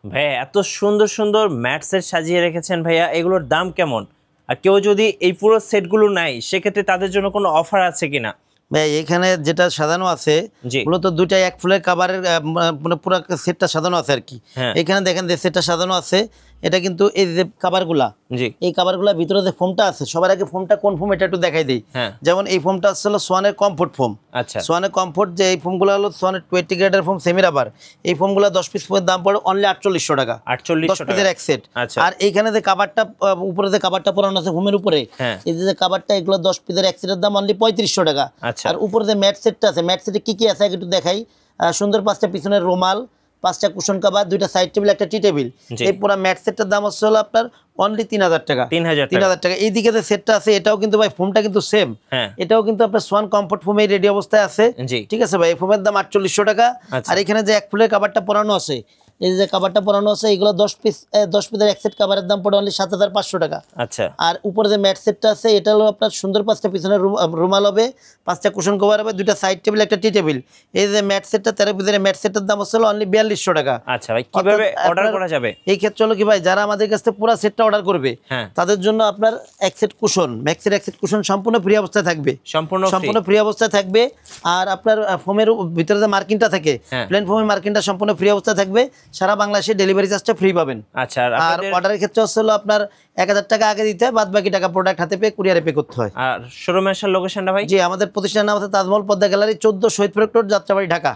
ভাইয়া এত সুন্দর সুন্দর ম্যাট সেট সাজিয়ে রেখেছেন ভাইয়া, এগুলোর দাম কেমন? আর কেউ যদি এই পুরো সেটগুলো নেয় সেক্ষেত্রে তাদের জন্য কোনো অফার আছে কিনা? ভাই এখানে যেটা সাজানো আছে জি। মূলত দুইটা এক ফুলের কাভারের মানে পুরো সেটটা সাজানো আছে আর কি। হ্যাঁ। এখানে দেখেন যে সেটটা সাজানো আছে, এটা কিন্তু এই যে কাভারগুলা, জি। এই কাভারগুলা ভিতরে যে ফোমটা আছে, সবার আগে ফোমটা কোন ফোম এটা একটু দেখাই দিই। হ্যাঁ। যেমন এই ফোমটা হলো সোয়ানের কমফোর্ট ফোম। আচ্ছা। সোয়ানের কমফোর্ট যে এই ফোমগুলো হলো সোয়ানের 20 গ্রেডের ফোম সেমি রাবার। এই ফোমগুলো 10 পিস দাম পড়ে অনলি 4800 টাকা। 4800 10 পিসের এক সেট। আচ্ছা। আর এইখানে যে কাভারটা উপরে যে কাভারটা পরানো আছে ফোমের উপরে, হ্যাঁ। এই যে কাভারটা, এগুলো 10 পিসের এক সেটের দাম অনলি 3500 টাকা। আচ্ছা। আর উপরে যে ম্যাট সেটটা আছে, ম্যাট সেটে কি কি আছে একটু দেখাই। সুন্দর 5টা পিছনের রুমাল, 5টা কুশন কাভার, 2টা সাইড টেবিল, একটা টি টেবিল। জি। এই পুরো ম্যাট সেটটার দাম হচ্ছে হলো আপনার অনলি 3000 টাকা। 3000 3000 টাকা। এইদিকে যে সেটটা আছে এটাও কিন্তু ভাই ফোমটা কিন্তু সেম। হ্যাঁ। এটাও কিন্তু আপনার সোয়ান কমফোর্ট ফোমে রেডি অবস্থায় আছে। জি। ঠিক আছে ভাই, এই ফোমের দাম 4800 টাকা। আচ্ছা। আর এখানে যে এক ফুলের কাভারটা পরানো আছে, এই যে কাভারটা পরানো আছে, এগুলো 10 পিসের এক সেট কাভারের দাম পড়ে অনলি 7500 টাকা। আচ্ছা। আর উপরে যে ম্যাট সেটটা আছে এটা হলো আপনার সুন্দর 5টা পিছনের রুমাল হবে, 5টা কুশন কভার হবে, 2টা সাইড টেবিল, একটা টি টেবিল। এই যে ম্যাট সেটটা 13 পিসের ম্যাট সেটটার দাম হচ্ছে অনলি 4200 টাকা। আচ্ছা ভাই, কিভাবে অর্থাৎ অর্ডার আপনার করা যাবে? এই ক্ষেত্রে হলো কি ভাই, যারা আমাদের কাছ থেকে পুরো সেটটা অর্ডার করবে হ্যাঁ। তাদের জন্য আপনার এক সেট কুশন, ম্যাক্সের এক সেট কুশন সম্পূর্ণ ফ্রি অবস্থায় থাকবে। সম্পূর্ণ ফ্রি অবস্থায় থাকবে। আর আপনার ফোমের ভিতরে যে মার্কিংটা থাকে, হ্যাঁ। প্লেন ফোমের মার্কিংটা সম্পূর্ণ ফ্রি অবস্থায় থাকবে। সারা বাংলাদেশে ডেলিভারি চার্জটা ফ্রি পাবেন। আচ্ছা। আর আপনাদের অর্ডারের ক্ষেত্রে হচ্ছে হলো আপনার 1000 টাকা আগে দিতে হয়, বাদ বাকি টাকা প্রোডাক্ট হাতে পেয়ে কুরিয়ারে পে করতে হয়। আর শোরুমের লোকেশনটা ভাই? জি, আমাদের প্রতিষ্ঠানের নাম আছে তাজমহল পদ্মা গ্যালারি, 14 শহীদ প্রোডাক্ট রোড, যাত্রাবাড়ি, ঢাকা।